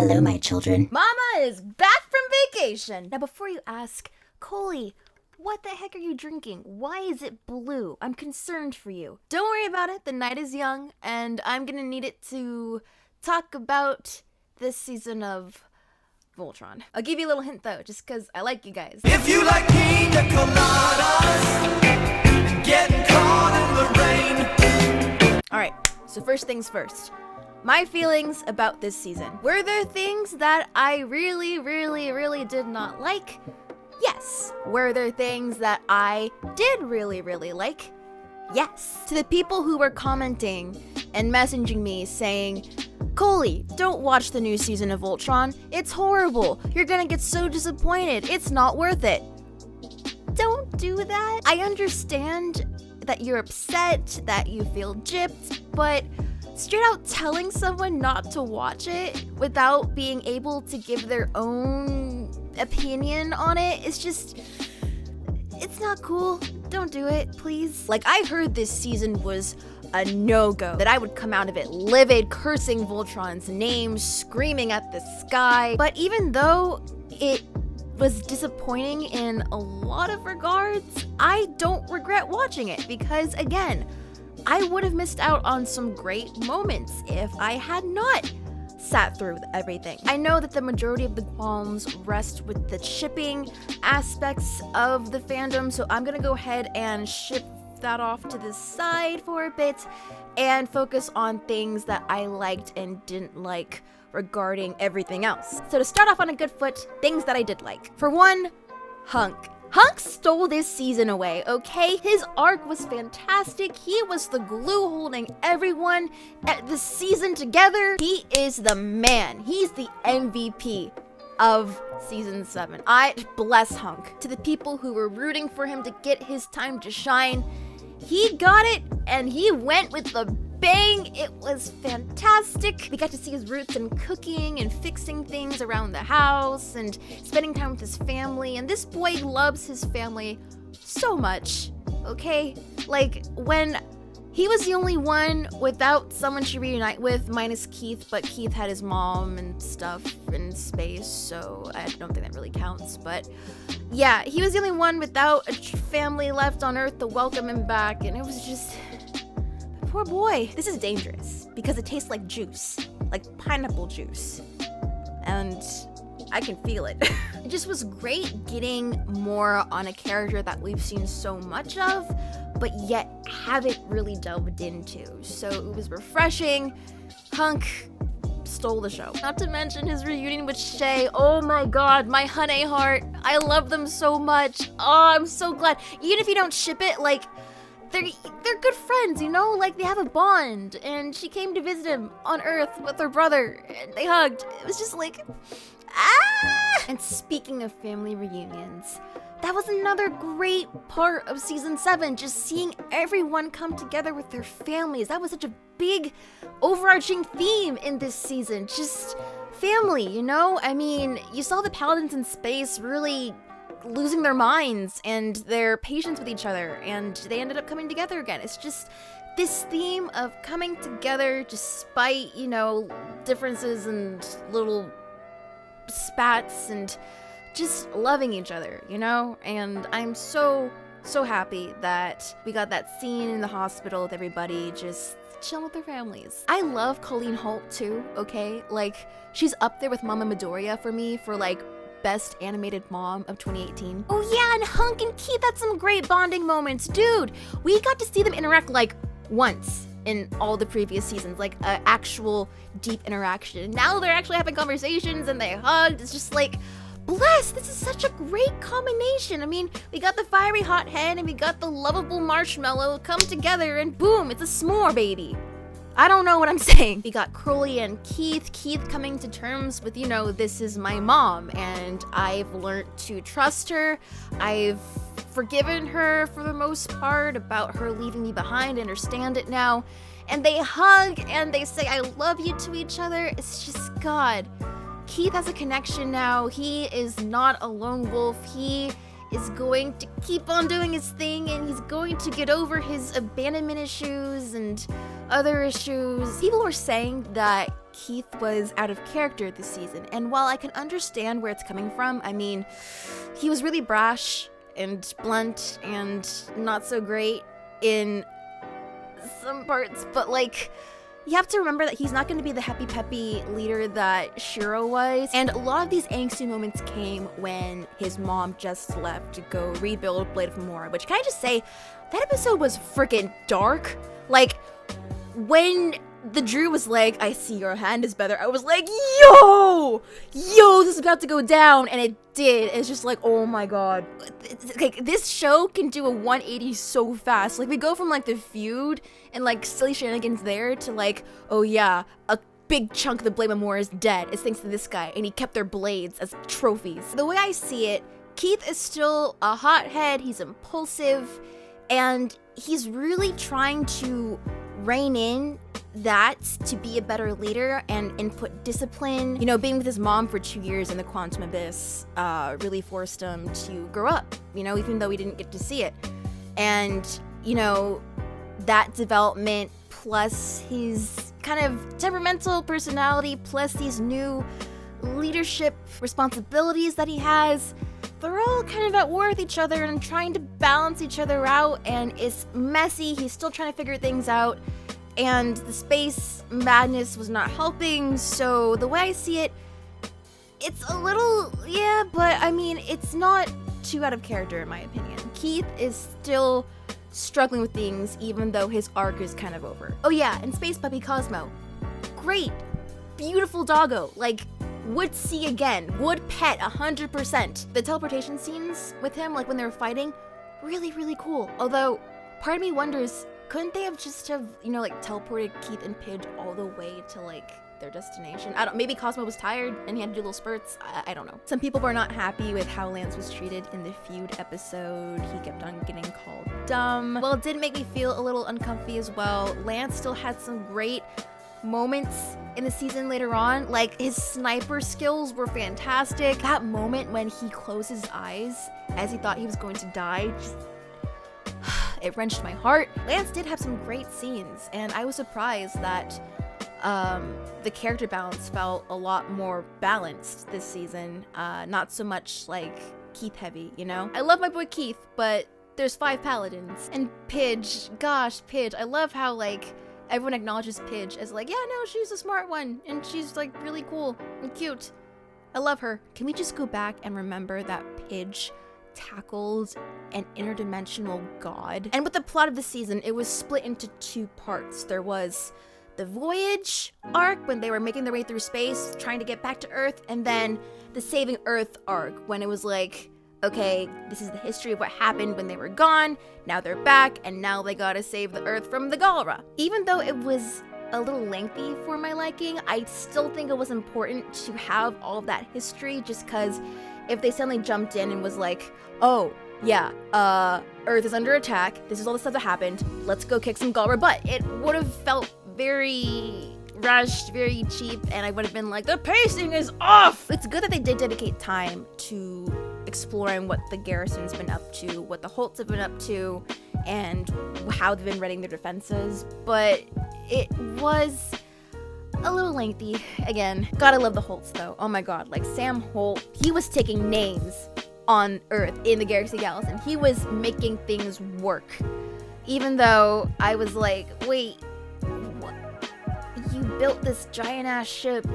Hello, my children. Mama is back from vacation. Now, before you ask, Coley, what the heck are you drinking? Why is it blue? I'm concerned for you. Don't worry about it. The night is young, and I'm gonna need it to talk about this season of Voltron. I'll give you a little hint, though, just because I like you guys. If you like pina coladas and getting caught in the rain. Alright, so first things first. My feelings about this season. Were there things that I really did not like? Yes. Were there things that I did really like? Yes. To the people who were commenting and messaging me saying, Coley, don't watch the new season of Voltron. It's horrible. You're gonna get so disappointed. It's not worth it. Don't do that. I understand that you're upset, that you feel gypped, but straight out telling someone not to watch it without being able to give their own opinion on it is just, it's not cool. Don't do it, please. Like, I heard this season was a no-go, that I would come out of it livid, cursing Voltron's name, screaming at the sky. But even though it was disappointing in a lot of regards, I don't regret watching it because, again, I would have missed out on some great moments if I had not sat through everything. I know that the majority of the qualms rest with the shipping aspects of the fandom, so I'm gonna go ahead and ship that off to the side for a bit and focus on things that I liked and didn't like regarding everything else. So to start off on a good foot, things that I did like. For one, Hunk. Hunk stole this season away, okay? His arc was fantastic. He was the glue holding everyone at the season together. He is the man. He's the MVP of season 7. I bless Hunk. To the people who were rooting for him to get his time to shine, he got it and he went with the bang. It was fantastic. We got to see his roots in cooking and fixing things around the house and spending time with his family. And this boy loves his family so much, okay? Like, when he was the only one without someone to reunite with, minus Keith, but Keith had his mom and stuff in space, so I don't think that really counts. But yeah, he was the only one without a family left on Earth to welcome him back, and it was just, poor boy. This is dangerous because it tastes like juice, like pineapple juice, and I can feel it. It just was great getting more on a character that we've seen so much of, but yet haven't really delved into. So it was refreshing. Hunk stole the show. Not to mention his reunion with Shay. Oh my god, my honey heart. I love them so much. Oh, I'm so glad. Even if you don't ship it, like, they're good friends, you know? Like, they have a bond, and she came to visit him on Earth with her brother, and they hugged. It was just like, ah! And speaking of family reunions, that was another great part of season 7, just seeing everyone come together with their families. That was such a big, overarching theme in this season. Just family, you know? I mean, you saw the Paladins in space really losing their minds and their patience with each other, and they ended up coming together again. It's just this theme of coming together despite, you know, differences and little spats and just loving each other, you know? And I'm so happy that we got that scene in the hospital with everybody just chilling with their families. I love Colleen Holt too, okay? Like, she's up there with Mama Midoriya for me for, like, best animated mom of 2018. Oh yeah, and Hunk and Keith had some great bonding moments. Dude, we got to see them interact like once in all the previous seasons, like an actual deep interaction. Now they're actually having conversations and they hugged. It's just like, bless, this is such a great combination. I mean, we got the fiery hothead and we got the lovable marshmallow come together and boom, it's a s'more baby. I don't know what I'm saying. We got Crowley and Keith coming to terms with, you know, this is my mom, and I've learned to trust her. I've forgiven her for the most part about her leaving me behind. I understand it now. And they hug and they say, I love you to each other. It's just, God. Keith has a connection now. He is not a lone wolf. He is going to keep on doing his thing, and he's going to get over his abandonment issues and other issues. People were saying that Keith was out of character this season. And while I can understand where it's coming from, I mean, he was really brash and blunt and not so great in some parts, but like, you have to remember that he's not going to be the happy peppy leader that Shiro was. And a lot of these angsty moments came when his mom just left to go rebuild Blade of Mora, which, can I just say, that episode was freaking dark. Like, when the Drew was like, I see your hand is better, I was like, yo, this is about to go down, and it did. It's just like, oh my god. Like, this show can do a 180 so fast. Like, we go from like the feud and like silly shenanigans there to like, oh yeah, a big chunk of the Blade of Mora is dead. It's thanks to this guy, and he kept their blades as trophies. The way I see it, Keith is still a hothead, he's impulsive, and he's really trying to rein in that to be a better leader and input discipline. You know, being with his mom for 2 years in the Quantum Abyss really forced him to grow up, you know, even though we didn't get to see it. And, you know, that development plus his kind of temperamental personality plus these new leadership responsibilities that he has, they're all kind of at war with each other and trying to balance each other out, and it's messy. He's still trying to figure things out, and the space madness was not helping. So the way I see it, it's a little, yeah, but I mean, it's not too out of character in my opinion. Keith is still struggling with things even though his arc is kind of over. Oh yeah, and Space Puppy Cosmo. Great. Beautiful doggo. Like, would see again, would pet 100%. The teleportation scenes with him, like when they were fighting, really, really cool. Although, part of me wonders, couldn't they have just you know, like teleported Keith and Pidge all the way to like their destination? Maybe Cosmo was tired and he had to do little spurts. I don't know. Some people were not happy with how Lance was treated in the feud episode. He kept on getting called dumb. Well, it did make me feel a little uncomfy as well. Lance still had some great moments in the season later on. Like, his sniper skills were fantastic. That moment when he closed his eyes as he thought he was going to die, just, it wrenched my heart. Lance did have some great scenes, and I was surprised that the character balance felt a lot more balanced this season. Not so much like Keith heavy, you know? I love my boy Keith, but there's 5 paladins. And Pidge, gosh, Pidge, I love how like everyone acknowledges Pidge as like, yeah, no, she's a smart one, and she's like really cool and cute. I love her. Can we just go back and remember that Pidge tackled an interdimensional god? And with the plot of the season, it was split into 2 parts. There was the voyage arc when they were making their way through space, trying to get back to Earth, and then the saving Earth arc when it was like, okay, this is the history of what happened when they were gone, now they're back, and now they gotta save the Earth from the Galra. Even though it was a little lengthy for my liking, I still think it was important to have all of that history, just because if they suddenly jumped in and was like, oh, yeah, Earth is under attack, this is all the stuff that happened, let's go kick some Galra butt, it would have felt very rushed, very cheap, and I would have been like, the pacing is off! It's good that they did dedicate time to exploring what the garrison's been up to, what the Holts have been up to, and how they've been running their defenses, but it was a little lengthy. Again, gotta love the Holts though. Oh my god, like Sam Holt, he was taking names on Earth in the Galaxy Garrison. He was making things work. Even though I was like, wait, what? You built this giant ass ship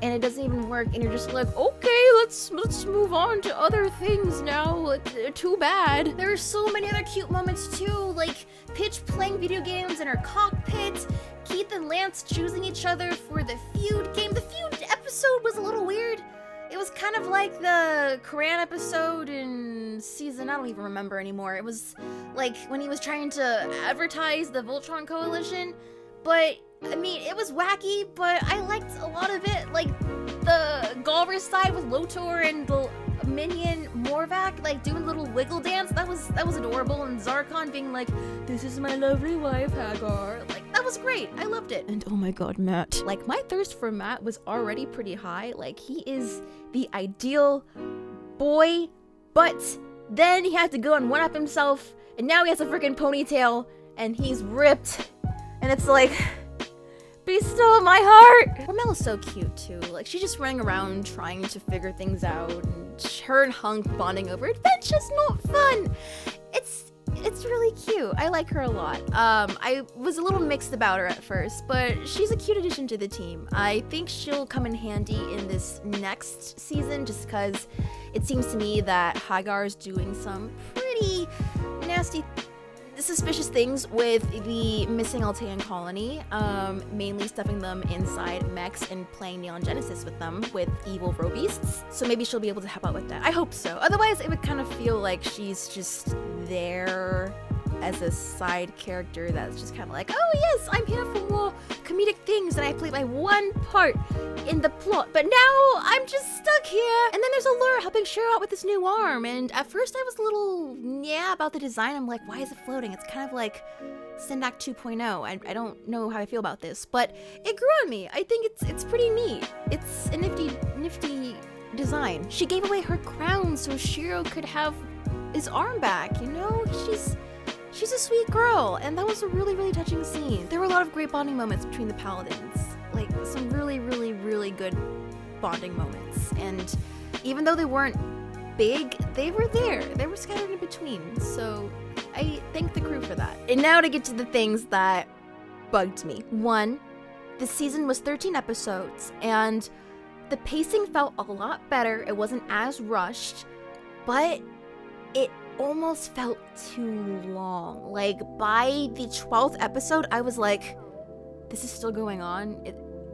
and it doesn't even work, and you're just like, okay, let's move on to other things now. Too bad. There are so many other cute moments too, like Pidge playing video games in her cockpit, Keith and Lance choosing each other for the feud game. The feud episode was a little weird. It was kind of like the Koran episode in season, I don't even remember anymore. It was like when he was trying to advertise the Voltron coalition, but I mean, it was wacky, but I liked a lot of it. Like the Galra side with Lotor and the minion Morvac, like doing a little wiggle dance. That was adorable. And Zarkon being like, "This is my lovely wife, Hagar." Like, that was great. I loved it. And oh my god, Matt. Like, my thirst for Matt was already pretty high. Like, he is the ideal boy, but then he had to go and one-up himself, and now he has a freaking ponytail, and he's ripped. And it's like, Be still, my heart! Romel's so cute too. Like, she's just running around trying to figure things out, and her and Hunk bonding over adventure's not fun. It's really cute. I like her a lot. I was a little mixed about her at first, but she's a cute addition to the team. I think she'll come in handy in this next season just because it seems to me that Hagar's doing some pretty nasty, suspicious things with the missing Altean colony, mainly stuffing them inside mechs and playing Neon Genesis with them with evil robeasts. So maybe she'll be able to help out with that. I hope so. Otherwise, it would kind of feel like she's just there as a side character that's just kind of like, oh yes, I'm here for more comedic things and I played my one part in the plot, but now I'm just stuck here. And then there's Allure helping Shiro out with this new arm, and at first I was a little about the design. I'm like, why is it floating? It's kind of like Sendak 2.0. I don't know how I feel about this, but it grew on me. I think it's pretty neat. It's a nifty design. She gave away her crown so Shiro could have his arm back, you know? She's a sweet girl, and that was a really touching scene. There were a lot of great bonding moments between the paladins. Like, some really good bonding moments. And even though they weren't big, they were there. They were scattered in between. So I thank the crew for that. And now to get to the things that bugged me. 1, the season was 13 episodes, and the pacing felt a lot better. It wasn't as rushed, but it almost felt too long. Like, by the 12th episode, I was like, this is still going on?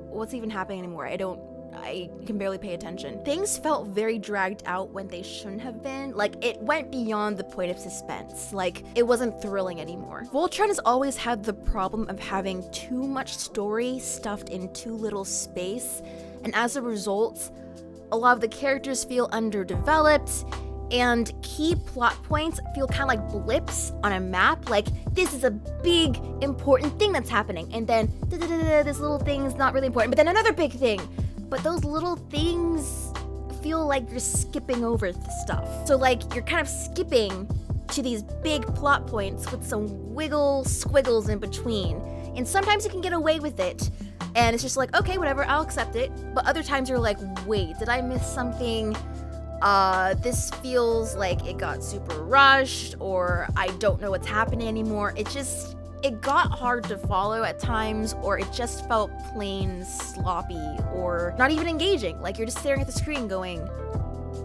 What's even happening anymore? I can barely pay attention. Things felt very dragged out when they shouldn't have been. Like, it went beyond the point of suspense. Like, it wasn't thrilling anymore. Voltron has always had the problem of having too much story stuffed in too little space, and as a result, a lot of the characters feel underdeveloped, and key plot points feel kind of like blips on a map. Like, this is a big, important thing that's happening, and then this little thing's not really important, but then another big thing. But those little things feel like you're skipping over the stuff. So, like, you're kind of skipping to these big plot points with some squiggles in between. And sometimes you can get away with it, and it's just like, okay, whatever, I'll accept it. But other times you're like, wait, did I miss something? This feels like it got super rushed, or I don't know what's happening anymore. It got hard to follow at times, or it just felt plain sloppy or not even engaging. Like, you're just staring at the screen going,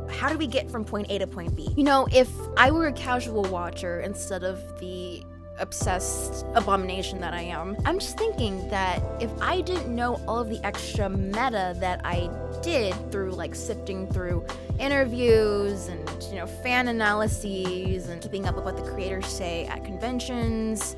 how do we get from point A to point B? You know, if I were a casual watcher instead of the obsessed abomination that I am, I'm just thinking that if I didn't know all of the extra meta that I did through, like, sifting through interviews and, you know, fan analyses and keeping up with what the creators say at conventions,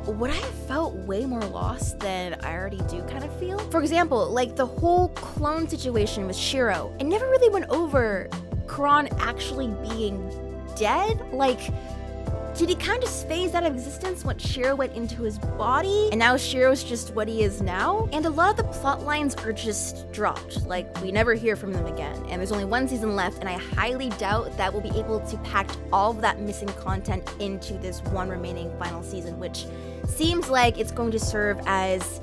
would I have felt way more lost than I already do kind of feel? For example, like the whole clone situation with Shiro. I never really went over Karan actually being dead. Like, did he kind of just phase out of existence once Shiro went into his body? And now Shiro's just what he is now? And a lot of the plot lines are just dropped. Like, we never hear from them again. And there's only one season left, and I highly doubt that we'll be able to pack all of that missing content into this one remaining final season, which seems like it's going to serve as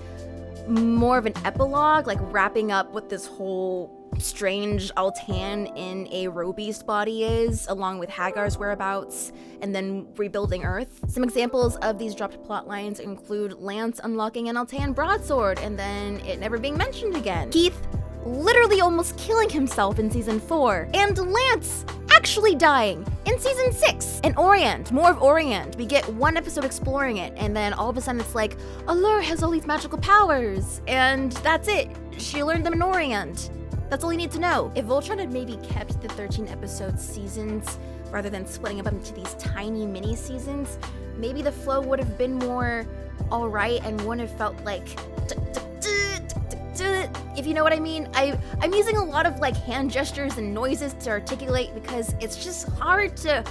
more of an epilogue, like wrapping up what this whole strange Altan in a Robeast body is, along with Hagar's whereabouts, and then rebuilding Earth. Some examples of these dropped plot lines include Lance unlocking an Altan broadsword and then it never being mentioned again. Keith literally almost killing himself in season 4, and Lance actually dying in season 6. And Orient, more of Orient. We get one episode exploring it, and then all of a sudden it's like, Allure has all these magical powers, and that's it. She learned them in Orient. That's all you need to know. If Voltron had maybe kept the 13 episode seasons rather than splitting them up into these tiny mini seasons, maybe the flow would have been more alright and wouldn't have felt like, if you know what I mean. I'm using a lot of like hand gestures and noises to articulate because it's just hard to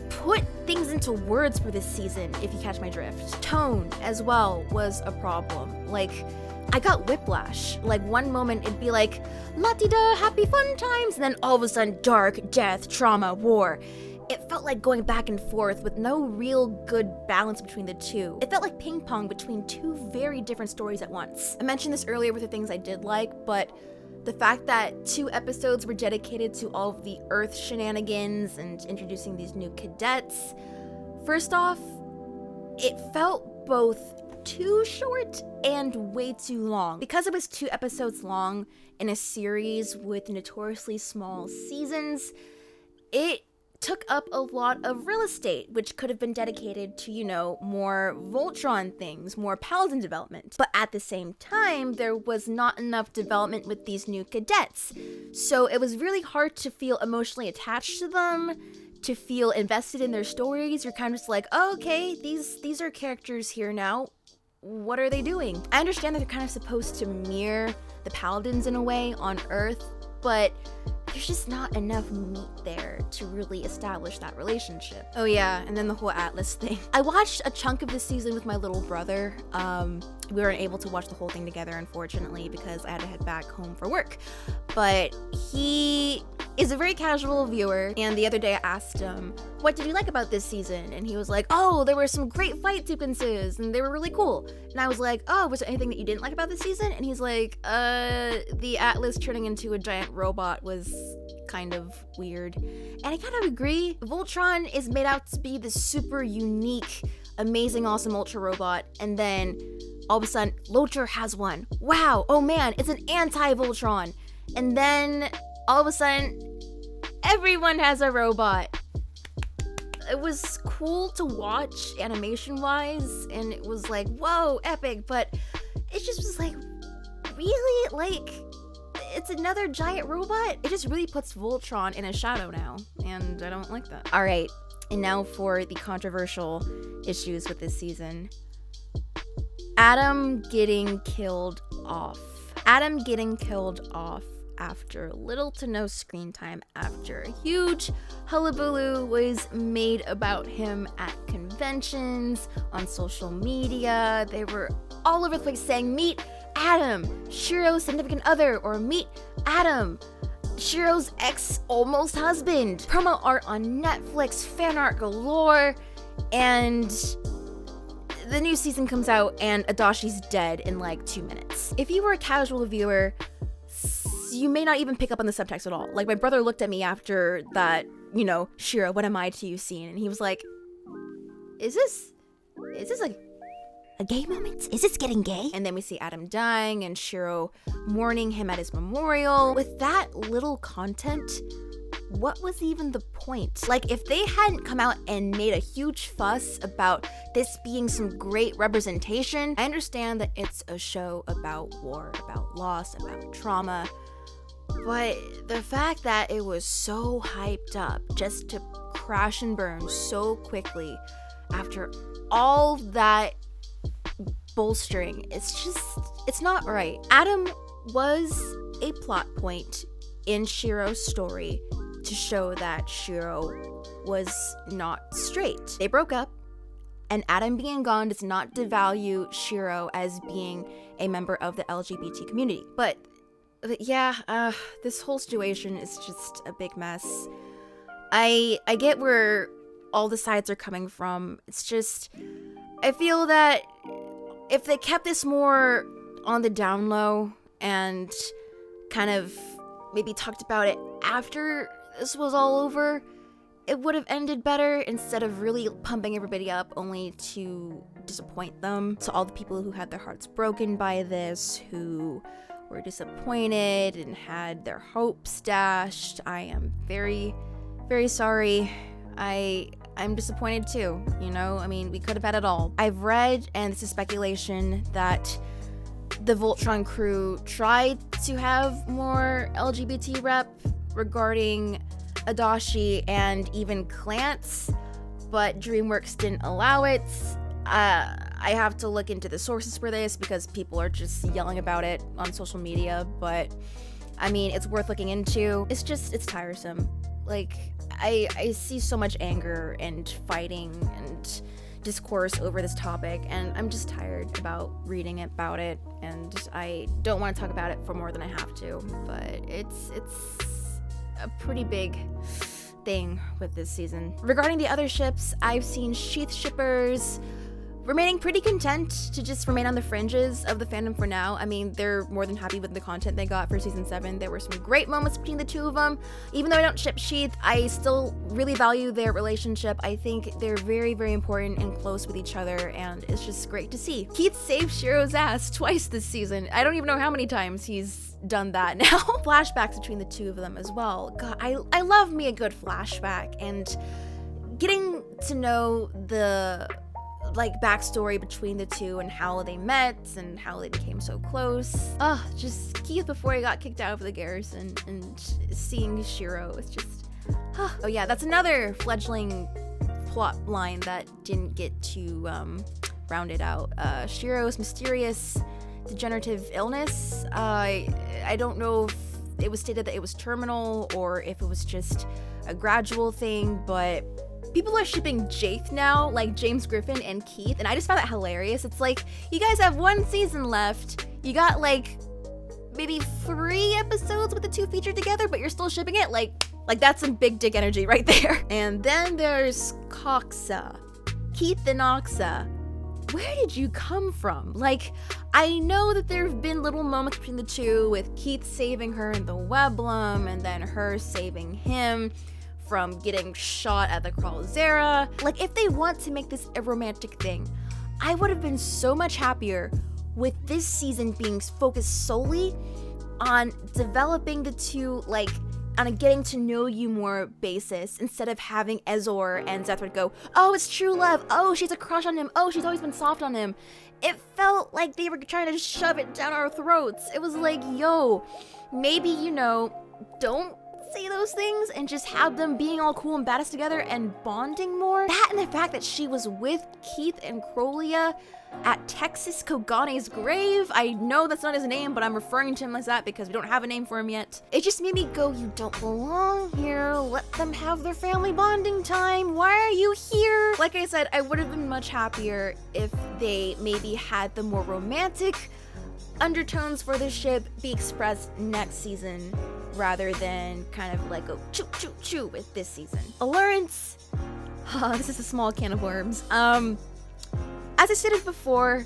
put things into words for this season, if you catch my drift. Tone as well was a problem. Like, I got whiplash. Like, one moment it'd be like, la-di-da, happy fun times, and then all of a sudden, dark, death, trauma, war. it felt like going back and forth with no real good balance between the two. It felt like ping pong between two very different stories at once. I mentioned this earlier with the things I did like, but the fact that 2 episodes were dedicated to all of the Earth shenanigans and introducing these new cadets, first off, it felt both too short and way too long. Because it was 2 episodes long in a series with notoriously small seasons, it took up a lot of real estate, which could have been dedicated to, more Voltron things, more Paladin development. But at the same time, there was not enough development with these new cadets. So it was really hard to feel emotionally attached to them, to feel invested in their stories. You're kind of just like, oh, okay, these are characters here now. What are they doing? I understand that they're kind of supposed to mirror the Paladins in a way on Earth, but there's just not enough meat there to really establish that relationship. Oh yeah, and then the whole Atlas thing. I watched a chunk of this season with my little brother. We weren't able to watch the whole thing together, unfortunately, because I had to head back home for work. But he is a very casual viewer, and the other day I asked him, what did you like about this season? And he was like, oh, there were some great fight sequences, and they were really cool. And I was like, oh, was there anything that you didn't like about this season? And he's like, the Atlas turning into a giant robot was kind of weird. And I kind of agree. Voltron is made out to be this super unique, amazing, awesome ultra robot, and then all of a sudden, Locher has one. Wow, oh man, it's an anti-Voltron. And then all of a sudden, everyone has a robot. It was cool to watch animation-wise, and it was like, whoa, epic, but it just was like, really? Like, it's another giant robot? It just really puts Voltron in a shadow now, and I don't like that. All right, and now for the controversial issues with this season. Adam getting killed off. Adam getting killed off after little to no screen time, after a huge hullabaloo was made about him at conventions, on social media. They were all over the place saying, meet Adam, Shiro's significant other, or meet Adam, Shiro's ex-almost husband. Promo art on Netflix, fan art galore, and the new season comes out and Adashi's dead in like 2 minutes. If you were a casual viewer, you may not even pick up on the subtext at all. Like, my brother looked at me after that, Shiro, what am I to you scene? And he was like, is this like a gay moment? Is this getting gay? And then we see Adam dying and Shiro mourning him at his memorial. With that little content, what was even the point? Like, if they hadn't come out and made a huge fuss about this being some great representation, I understand that it's a show about war, about loss, about trauma, but the fact that it was so hyped up just to crash and burn so quickly after all that bolstering, it's not right. Adam was a plot point in Shiro's story to show that Shiro was not straight. They broke up, and Adam being gone does not devalue Shiro as being a member of the LGBT community. But yeah, this whole situation is just a big mess. I get where all the sides are coming from. It's just, I feel that if they kept this more on the down low and kind of maybe talked about it after this was all over, it would have ended better instead of really pumping everybody up only to disappoint them. So all the people who had their hearts broken by this, who were disappointed and had their hopes dashed, I am very, very sorry. I'm disappointed too, I mean, we could have had it all. I've read, and this is speculation, that the Voltron crew tried to have more LGBT rep regarding Adachi and even Clance, but DreamWorks didn't allow it. I have to look into the sources for this because people are just yelling about it on social media, but I mean, it's worth looking into. It's tiresome. Like, I see so much anger and fighting and discourse over this topic, and I'm just tired about reading about it, and I don't want to talk about it for more than I have to, but it's a pretty big thing with this season. Regarding the other ships, I've seen Sheath shippers remaining pretty content to just remain on the fringes of the fandom for now. I mean, they're more than happy with the content they got for season 7. There were some great moments between the two of them. Even though I don't ship Sheath, I still really value their relationship. I think they're very, very important and close with each other, and it's just great to see. Keith saved Shiro's ass twice this season. I don't even know how many times he's done that now. Flashbacks between the two of them as well. God, I love me a good flashback, and getting to know the backstory between the two and how they met and how they became so close. Just Keith before he got kicked out of the garrison, and seeing Shiro is just, oh yeah, that's another fledgling plot line that didn't get to round it out. Shiro's mysterious degenerative illness. I don't know if it was stated that it was terminal or if it was just a gradual thing, but people are shipping Jaith now, like James Griffin and Keith, and I just found that hilarious. It's like, you guys have one season left. You got like maybe 3 episodes with the two featured together, but you're still shipping it? Like that's some big dick energy right there. And then there's Coxa. Keith and Oxa. Where did you come from? Like, I know that there have been little moments between the two, with Keith saving her in the Weblum and then her saving him from getting shot at the Kralzera. Like, if they want to make this a romantic thing, I would have been so much happier with this season being focused solely on developing the two, like, on a getting to know you more basis, instead of having Ezor and Zethrid go, oh, it's true love, oh, she's a crush on him, oh, she's always been soft on him. It felt like they were trying to shove it down our throats. It was like, yo, maybe, don't say those things and just have them being all cool and badass together and bonding more. That and the fact that she was with Keith and Crolia at Texas Kogane's grave. I know that's not his name, but I'm referring to him as that because we don't have a name for him yet. It just made me go, you don't belong here. Let them have their family bonding time. Why are you here? Like I said, I would have been much happier if they maybe had the more romantic undertones for the ship be expressed next season, rather than kind of like go choo choo choo with this season. Allurance. This is a small can of worms. As I stated before,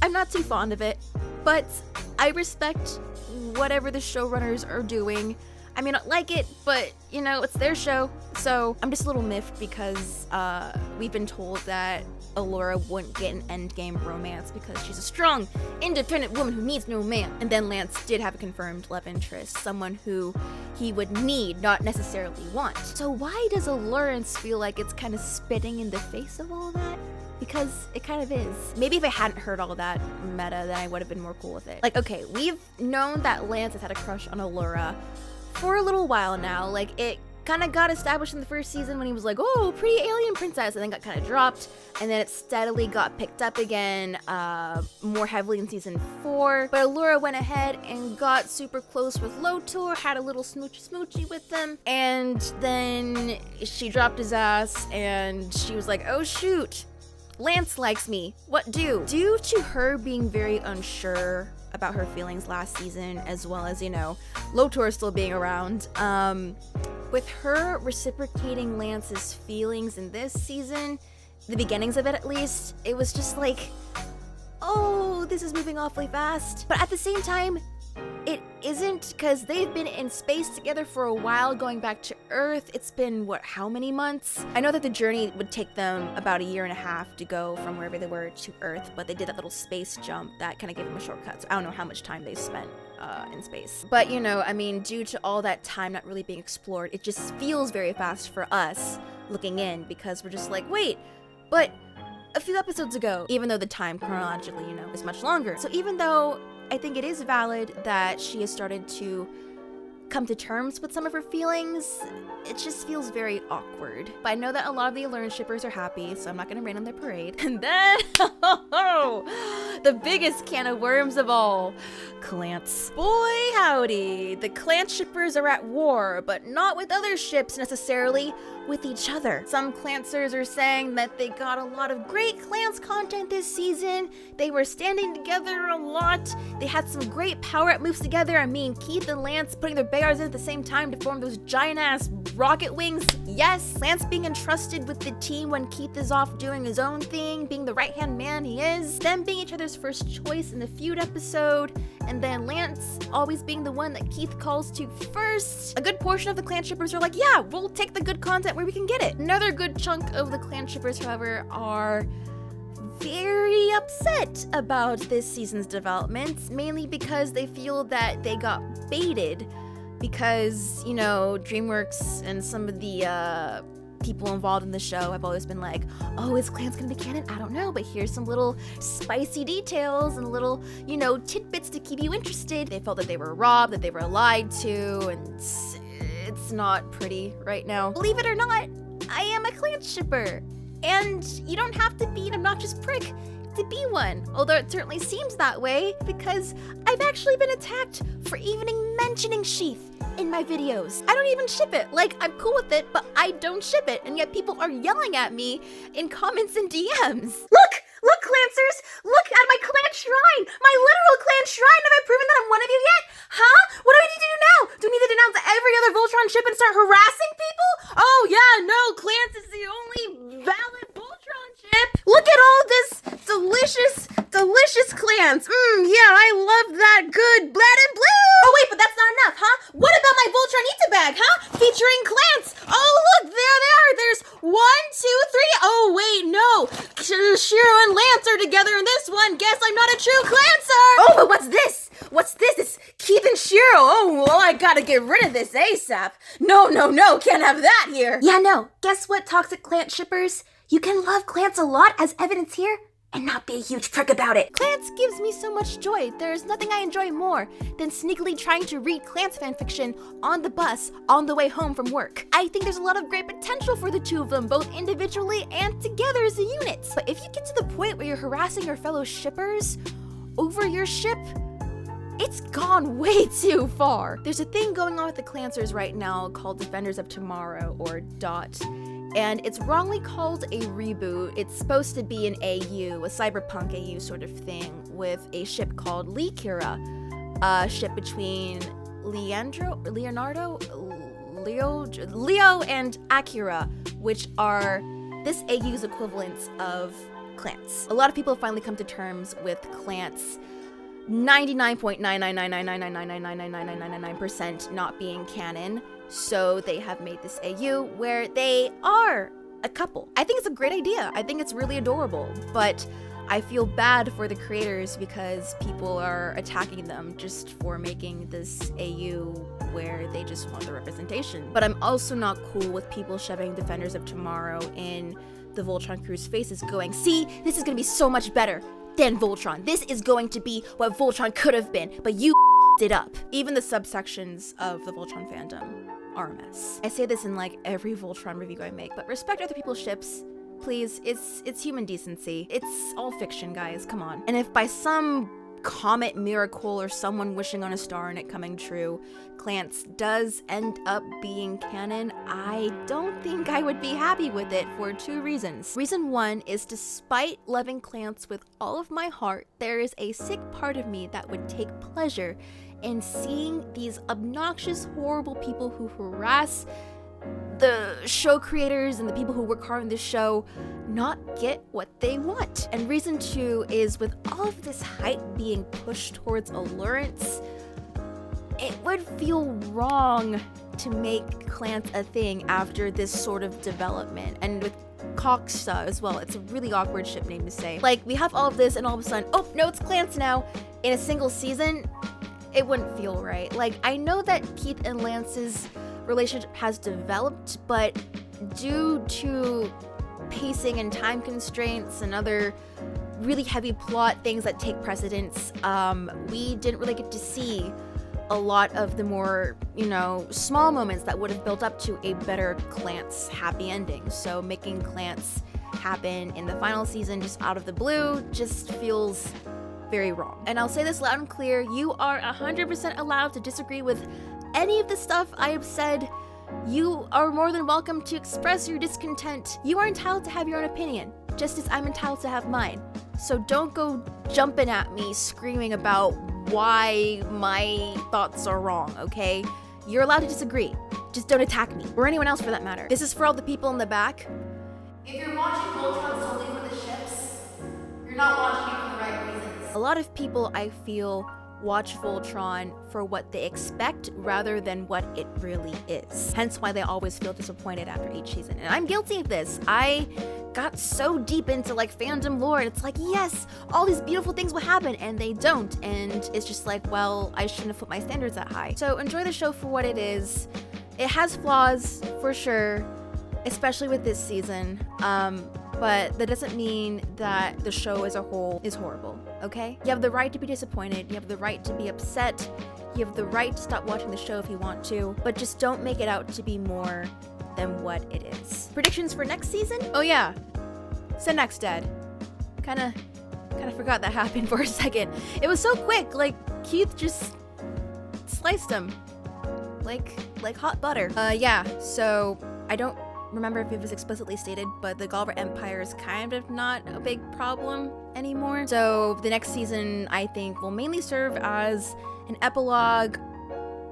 I'm not too fond of it, but I respect whatever the showrunners are doing. I mean, I like it, but it's their show. So I'm just a little miffed because we've been told that Allura wouldn't get an endgame romance because she's a strong, independent woman who needs no man. And then Lance did have a confirmed love interest, someone who he would need, not necessarily want. So why does Allurance feel like it's kind of spitting in the face of all that? Because it kind of is. Maybe if I hadn't heard all that meta, then I would have been more cool with it. Like, okay, we've known that Lance has had a crush on Allura for a little while now. Like, it kind of got established in the first season when he was like, oh, pretty alien princess, and then got kind of dropped, and then it steadily got picked up again more heavily in season 4. But Allura went ahead and got super close with Lotor, had a little smoochy with them, and then she dropped his ass, and she was like, oh shoot, Lance likes me. What do? Due to her being very unsure about her feelings last season, as well as, Lotor still being around, with her reciprocating Lance's feelings in this season, the beginnings of it at least, it was just like, oh, this is moving awfully fast. But at the same time, it isn't, because they've been in space together for a while, going back to Earth. It's been, how many months? I know that the journey would take them about 1.5 years to go from wherever they were to Earth, but they did that little space jump that kind of gave them a shortcut, so I don't know how much time they spent in space. But, due to all that time not really being explored, it just feels very fast for us looking in, because we're just like, wait, but a few episodes ago, even though the time chronologically, is much longer. So even though I think it is valid that she has started to come to terms with some of her feelings, it just feels very awkward. But I know that a lot of the Allurance shippers are happy, so I'm not gonna rain on their parade. And then, the biggest can of worms of all, Clance. Boy howdy, the Clance shippers are at war, but not with other ships necessarily, with each other. Some Clancers are saying that they got a lot of great Clance content this season. They were standing together a lot. They had some great power-up moves together. I mean, Keith and Lance putting their Bayards in at the same time to form those giant-ass rocket wings. yes, Lance being entrusted with the team when Keith is off doing his own thing, being the right-hand man he is, them being each other's first choice in the feud episode, and then Lance always being the one that Keith calls to first. A good portion of the clan shippers are like, yeah, we'll take the good content where we can get it. Another good chunk of the clan shippers, however, are very upset about this season's developments, mainly because they feel that they got baited because, you know, DreamWorks and some of the people involved in the show have always been like, oh, is Clans gonna be canon? I don't know, but here's some little spicy details and little, you know, tidbits to keep you interested. They felt that they were robbed, that they were lied to, and it's not pretty right now. Believe it or not, I am a clan shipper. And you don't have to be an obnoxious prick to be one, although it certainly seems that way because I've actually been attacked for even mentioning Sheath in my videos. I don't even ship it. Like, I'm cool with it, but I don't ship it, and yet people are yelling at me in comments and DMs. Look, Clancers! Look at my clan shrine! My literal clan shrine! Have I proven that I'm one of you yet? Huh? What do I need to do now? Do I need to denounce every other Voltron ship and start harassing people? Oh yeah, no, Clans is the only valid Voltron ship! Look at all this delicious clans! Yeah, I love that good blood and blue! Oh wait, but that's not enough, huh? What about my Voltron Eat Bag, huh? Featuring clans! Oh look, there they are! There's 1, 2, 3. Oh wait, no! Shiro and Lance are together in this one. Guess I'm not a true clancer! Oh, but what's this? It's Keith and Shiro. Oh, well, I gotta get rid of this ASAP. No, can't have that here. Yeah, no. Guess what, toxic clan shippers? You can love Clans a lot, as evidence here, and not be a huge prick about it. Clans gives me so much joy. There's nothing I enjoy more than sneakily trying to read Clans fanfiction on the bus on the way home from work. I think there's a lot of great potential for the two of them, both individually and together as a unit. But if you get to the point where you're harassing your fellow shippers over your ship, it's gone way too far. There's a thing going on with the Clancers right now called Defenders of Tomorrow, or DOT. And it's wrongly called a reboot. It's supposed to be an AU, a cyberpunk AU sort of thing, with a ship called Leo, a ship between Leo and Akira, which are this AU's equivalents of Clans. A lot of people have finally come to terms with Clans 99.9999999999999% not being canon, so they have made this AU where they are a couple. I think it's a great idea. I think it's really adorable, but I feel bad for the creators because people are attacking them just for making this AU where they just want the representation. But I'm also not cool with people shoving Defenders of Tomorrow in the Voltron crew's faces going, see, this is gonna be so much better than Voltron. This is going to be what Voltron could have been, but you it up. Even the subsections of the Voltron fandom are a mess. I say this in like every Voltron review I make, but respect other people's ships, please. It's human decency. It's all fiction, guys, come on. And if by some comet miracle or someone wishing on a star and it coming true, Clans does end up being canon, I don't think I would be happy with it for 2 reasons. Reason 1 is, despite loving Clans with all of my heart, there is a sick part of me that would take pleasure in seeing these obnoxious, horrible people who harass the show creators and the people who work hard on this show not get what they want. And reason 2 is, with all of this hype being pushed towards allurance, it would feel wrong to make Clans a thing after this sort of development. And with Coxa as well, it's a really awkward ship name to say. Like, we have all of this and all of a sudden, oh, no, it's Clans now in a single season. It wouldn't feel right. Like, I know that Keith and Lance's relationship has developed, but due to pacing and time constraints and other really heavy plot things that take precedence, we didn't really get to see a lot of the more, you know, small moments that would have built up to a better Clans happy ending. So making Clans happen in the final season just out of the blue just feels very wrong. And I'll say this loud and clear, you are 100% allowed to disagree with any of the stuff I have said. You are more than welcome to express your discontent. You are entitled to have your own opinion, just as I'm entitled to have mine. So don't go jumping at me screaming about why my thoughts are wrong, okay? You're allowed to disagree. just don't attack me, or anyone else for that matter. This is for all the people in the back. If you're watching Voltron solely for the ships, you're not watching it for the right reasons. A lot of people, I feel, watch Voltron for what they expect rather than what it really is. Hence why they always feel disappointed after each season. And I'm guilty of this. I got so deep into like fandom lore, and it's like, yes, all these beautiful things will happen, and they don't. And it's just like, well, I shouldn't have put my standards that high. So enjoy the show for what it is. It has flaws, for sure, especially with this season. But that doesn't mean that the show as a whole is horrible, okay? You have the right to be disappointed, you have the right to be upset, you have the right to stop watching the show if you want to, but just don't make it out to be more than what it is. Predictions for next season? Oh yeah, Senak's dead. Kinda forgot that happened for a second. It was so quick, like Keith just sliced him like hot butter. Yeah, so I don't remember if it was explicitly stated, but the Galver Empire is kind of not a big problem anymore. So the next season, I think, will mainly serve as an epilogue,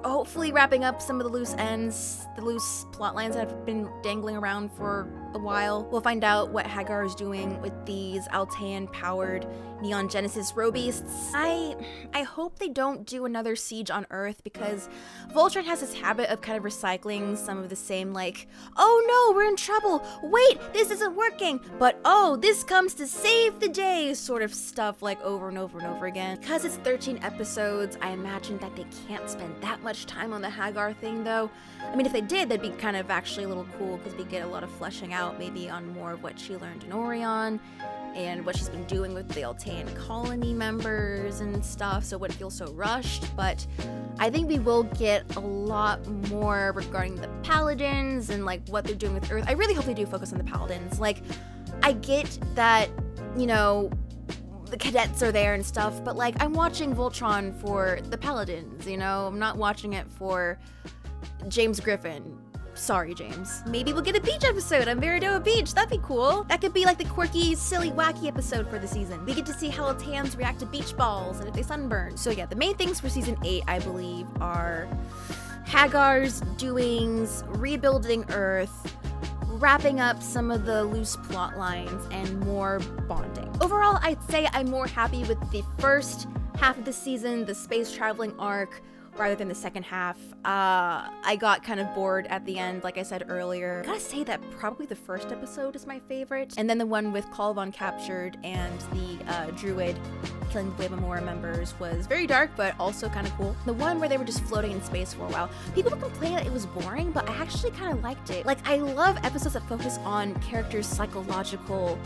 hopefully wrapping up some of the loose ends, the loose plot lines that have been dangling around for a while. We'll find out what Hagar is doing with these Altean-powered Neon Genesis robeasts. I hope they don't do another siege on Earth, because Voltron has this habit of kind of recycling some of the same, like, oh no, we're in trouble, wait, this isn't working, but oh, this comes to save the day sort of stuff, like over and over and over again. Because it's 13 episodes, I imagine that they can't spend that much time on the Hagar thing though. I mean, if they did, that'd be kind of actually a little cool, because we get a lot of fleshing out maybe on more of what she learned in Orion and what she's been doing with the Altean colony members and stuff, so it wouldn't feel so rushed. But I think we will get a lot more regarding the Paladins and like what they're doing with Earth. I really hope they do focus on the Paladins. Like, I get that, you know, the cadets are there and stuff, but like, I'm watching Voltron for the Paladins, you know? I'm not watching it for James Griffin. Sorry, James. Maybe we'll get a beach episode on Veridoa Beach. That'd be cool. That could be like the quirky, silly, wacky episode for the season. We get to see how Alteans react to beach balls and if they sunburn. So yeah, the main things for season 8, I believe, are Hagar's doings, rebuilding Earth, wrapping up some of the loose plot lines, and more bonding. Overall, I'd say I'm more happy with the first half of the season, the space traveling arc, rather than the second half. I got kind of bored at the end, like I said earlier. I gotta say that probably the first episode is my favorite, and then the one with Call captured and the druid killing the Wavamora members was very dark, but also kind of cool. The one where they were just floating in space for a while. People complain that it was boring, but I actually kind of liked it. Like, I love episodes that focus on characters' psychological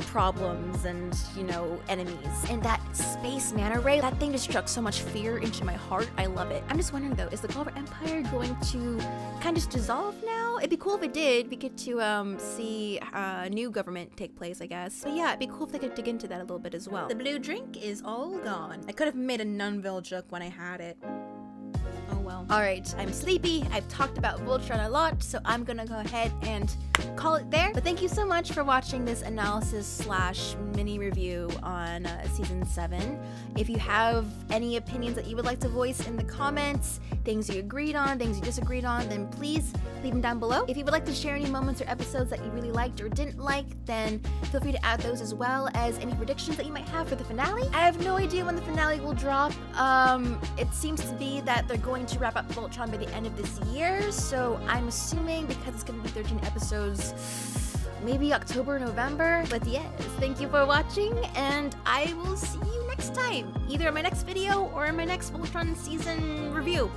problems and, you know, enemies. And that space manta ray, that thing just struck so much fear into my heart. I love it. I'm just wondering though, is the Galver Empire going to kind of just dissolve now? It'd be cool if it did. We get to see a new government take place, I guess. But yeah, it'd be cool if they could dig into that a little bit as well. The blue drink is all gone. I could have made a Nunville joke when I had it. Oh well. Alright, I'm sleepy. I've talked about Voltron a lot, so I'm gonna go ahead and call it there. But thank you so much for watching this analysis / mini review on season 7. If you have any opinions that you would like to voice in the comments, things you agreed on, things you disagreed on, then please leave them down below. If you would like to share any moments or episodes that you really liked or didn't like, then feel free to add those, as well as any predictions that you might have for the finale. I have no idea when the finale will drop. It seems to be that they're going to wrap up Voltron by the end of this year, so I'm assuming, because it's going to be 13 episodes, maybe October, November. But yes, thank you for watching, and I will see you next time, either in my next video or in my next Voltron season review.